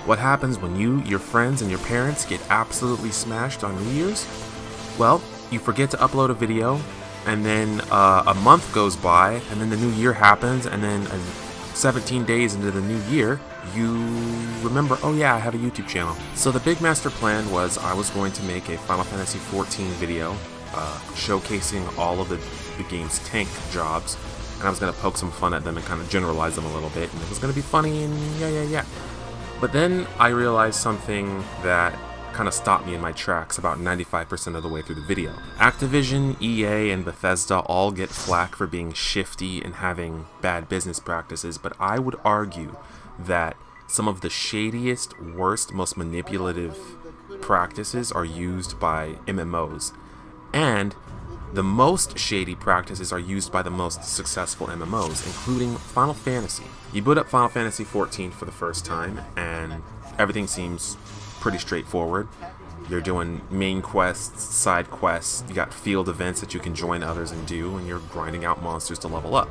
What happens when you, your friends, and your parents get absolutely smashed on New Year's? Well, you forget to upload a video, and then a month goes by, and then the new year happens, and then 17 days into the new year, you remember, oh yeah, I have a YouTube channel. So the big master plan was I was going to make a Final Fantasy XIV video showcasing all of the game's tank jobs, and I was going to poke some fun at them and kind of generalize them a little bit, and it was going to be funny, and yeah. But then I realized something that kind of stopped me in my tracks about 95% of the way through the video. Activision, EA, and Bethesda all get flack for being shifty and having bad business practices, but I would argue that some of the shadiest, worst, most manipulative practices are used by MMOs, and the most shady practices are used by the most successful MMOs, including Final Fantasy. You boot up Final Fantasy XIV for the first time, and everything seems pretty straightforward. You're doing main quests, side quests, you got field events that you can join others and do, and you're grinding out monsters to level up.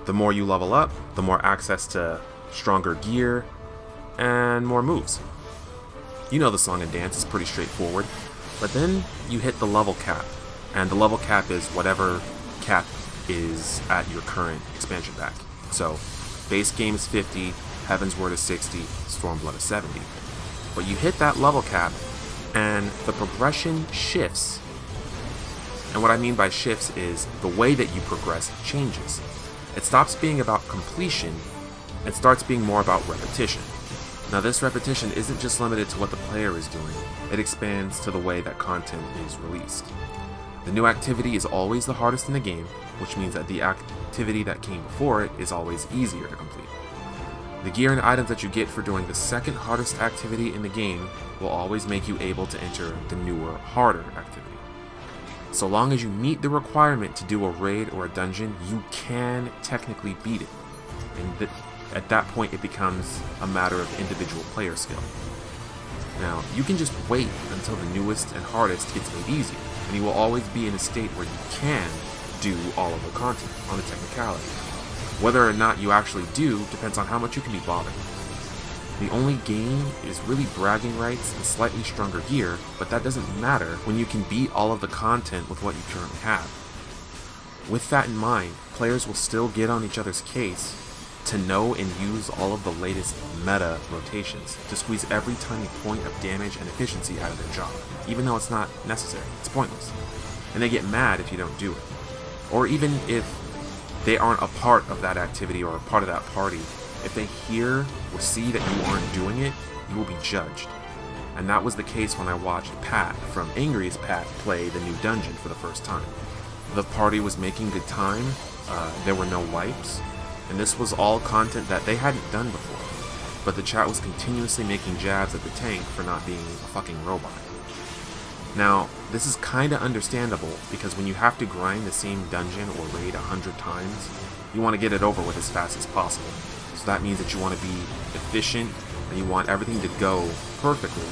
The more you level up, the more access to stronger gear and more moves. You know the song and dance is pretty straightforward, but then you hit the level cap, and the level cap is whatever cap is at your current expansion pack. So base game is 50, Heaven's Word is 60, Stormblood is 70. But you hit that level cap, and the progression shifts. And what I mean by shifts is the way that you progress changes. It stops being about completion and starts being more about repetition. Now this repetition isn't just limited to what the player is doing, it expands to the way that content is released. The new activity is always the hardest in the game, which means that the activity that came before it is always easier to complete. The gear and items that you get for doing the second hardest activity in the game will always make you able to enter the newer, harder activity. So long as you meet the requirement to do a raid or a dungeon, you can technically beat it. And at that point it becomes a matter of individual player skill. Now, you can just wait until the newest and hardest gets made easier, and you will always be in a state where you can do all of the content on the technicality. Whether or not you actually do depends on how much you can be bothered. The only gain is really bragging rights and slightly stronger gear, but that doesn't matter when you can beat all of the content with what you currently have. With that in mind, players will still get on each other's case to know and use all of the latest meta rotations to squeeze every tiny point of damage and efficiency out of their job, even though it's not necessary, it's pointless. And they get mad if you don't do it. Or even if they aren't a part of that activity or a part of that party, if they hear or see that you aren't doing it, you will be judged. And that was the case when I watched Pat from Angriest Pat play the new dungeon for the first time. The party was making good time, there were no wipes, and this was all content that they hadn't done before. But the chat was continuously making jabs at the tank for not being a fucking robot. Now, this is kinda understandable, because when you have to grind the same dungeon or raid 100 times, you want to get it over with as fast as possible. So that means that you want to be efficient, and you want everything to go perfectly,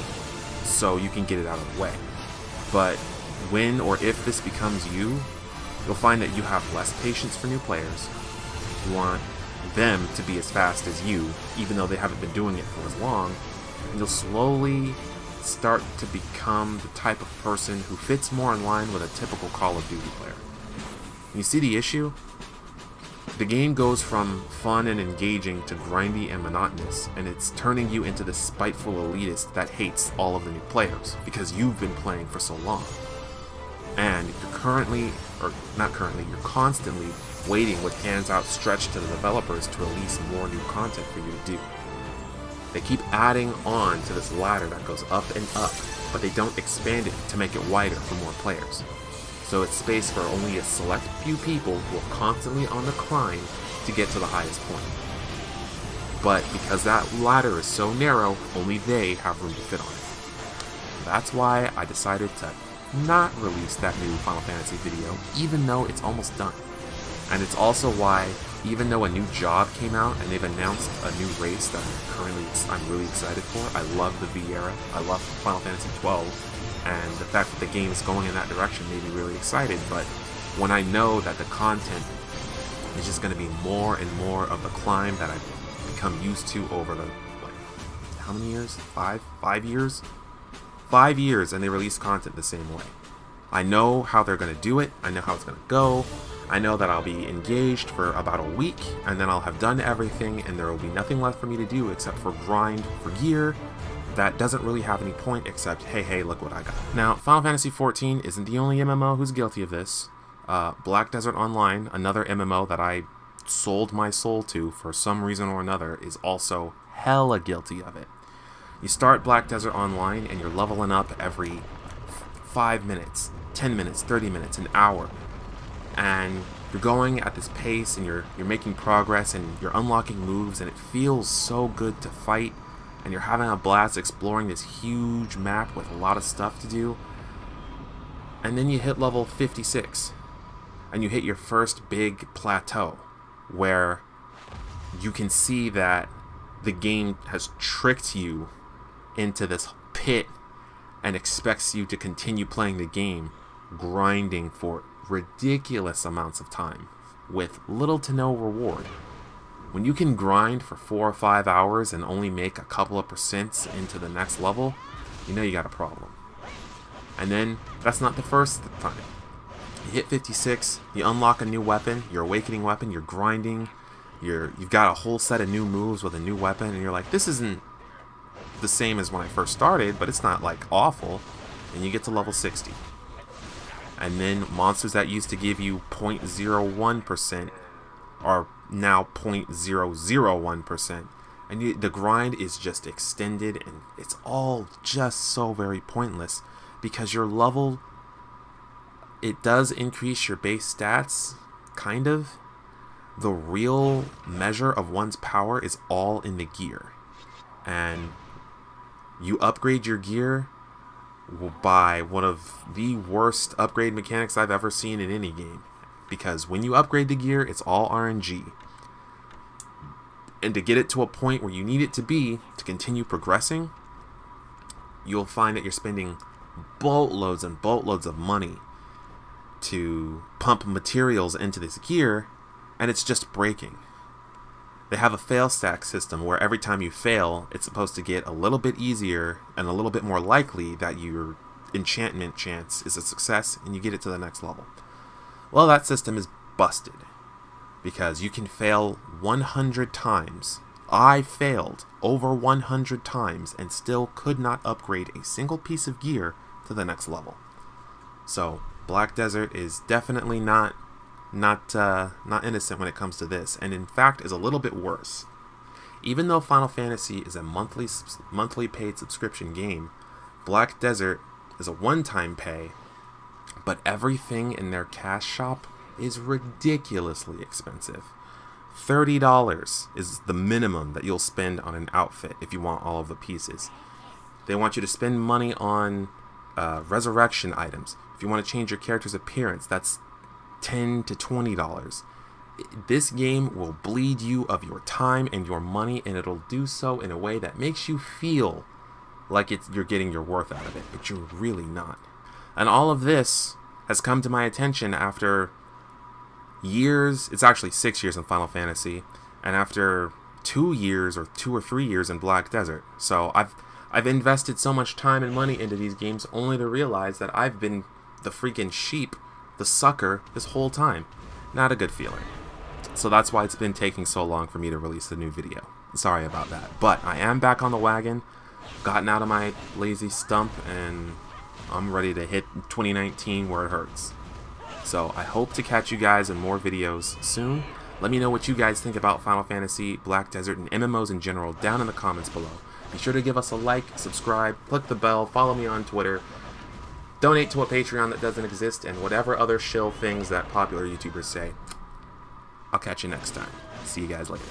so you can get it out of the way. But when or if this becomes you, you'll find that you have less patience for new players. You want them to be as fast as you, even though they haven't been doing it for as long, and you'll slowly start to become the type of person who fits more in line with a typical Call of Duty player. You see the issue? The game goes from fun and engaging to grindy and monotonous, and it's turning you into the spiteful elitist that hates all of the new players, because you've been playing for so long. And you're you're constantly waiting with hands outstretched to the developers to release more new content for you to do. They keep adding on to this ladder that goes up and up, but they don't expand it to make it wider for more players. So it's space for only a select few people who are constantly on the climb to get to the highest point. But because that ladder is so narrow, only they have room to fit on it. That's why I decided to not release that new Final Fantasy video, even though it's almost done. And it's also why, even though a new job came out and they've announced a new race that I'm really excited for. I love the V era. I love Final Fantasy XII, and the fact that the game is going in that direction made me really excited. But when I know that the content is just going to be more and more of the climb that I've become used to over the how many years? 5 years? 5 years, and they release content the same way. I know how they're going to do it. I know how it's going to go. I know that I'll be engaged for about a week, and then I'll have done everything, and there will be nothing left for me to do except for grind for gear that doesn't really have any point except, hey, look what I got. Now, Final Fantasy XIV isn't the only MMO who's guilty of this. Black Desert Online, another MMO that I sold my soul to for some reason or another, is also hella guilty of it. You start Black Desert Online and you're leveling up every 5 minutes, 10 minutes, 30 minutes, an hour. And you're going at this pace and you're making progress and you're unlocking moves, and it feels so good to fight, and you're having a blast exploring this huge map with a lot of stuff to do. And then you hit level 56 and you hit your first big plateau where you can see that the game has tricked you into this pit and expects you to continue playing the game, grinding for ridiculous amounts of time with little to no reward. When you can grind for 4 or 5 hours and only make a couple of percents into the next level, you know you got a problem. And then that's not the first time. You hit 56, you unlock a new weapon, your awakening weapon, you're grinding, you've got a whole set of new moves with a new weapon, and you're like, this isn't the same as when I first started, but it's not like awful. And you get to level 60. And then monsters that used to give you 0.01% are now 0.001%. And the grind is just extended, and it's all just so very pointless because your level, it does increase your base stats, kind of. The real measure of one's power is all in the gear. And you upgrade your gear by one of the worst upgrade mechanics I've ever seen in any game. Because when you upgrade the gear, it's all RNG. And to get it to a point where you need it to be to continue progressing, you'll find that you're spending boatloads and boatloads of money to pump materials into this gear, and it's just breaking. They have a fail stack system where every time you fail, it's supposed to get a little bit easier and a little bit more likely that your enchantment chance is a success and you get it to the next level. Well, that system is busted because you can fail 100 times. I failed over 100 times and still could not upgrade a single piece of gear to the next level. So Black Desert is definitely not innocent when it comes to this, and in fact is a little bit worse. Even though Final Fantasy is a monthly paid subscription game, Black Desert is a one-time pay, but everything in their cash shop is ridiculously expensive. $30 is the minimum that you'll spend on an outfit if you want all of the pieces. They want you to spend money on resurrection items. If you want to change your character's appearance, that's $10 to $20. This game will bleed you of your time and your money, and it'll do so in a way that makes you feel like you're getting your worth out of it, but you're really not. And all of this has come to my attention after years. It's actually 6 years in Final Fantasy, and after 2 years or 2 or 3 years in Black Desert. So I've invested so much time and money into these games only to realize that I've been the freaking sheep, the sucker, this whole time. Not a good feeling. So that's why it's been taking so long for me to release the new video. Sorry about that. But I am back on the wagon, gotten out of my lazy stump, and I'm ready to hit 2019 where it hurts. So I hope to catch you guys in more videos soon. Let me know what you guys think about Final Fantasy, Black Desert, and MMOs in general down in the comments below. Be sure to give us a like, subscribe, click the bell, follow me on Twitter, donate to a Patreon that doesn't exist, and whatever other shill things that popular YouTubers say. I'll catch you next time. See you guys later.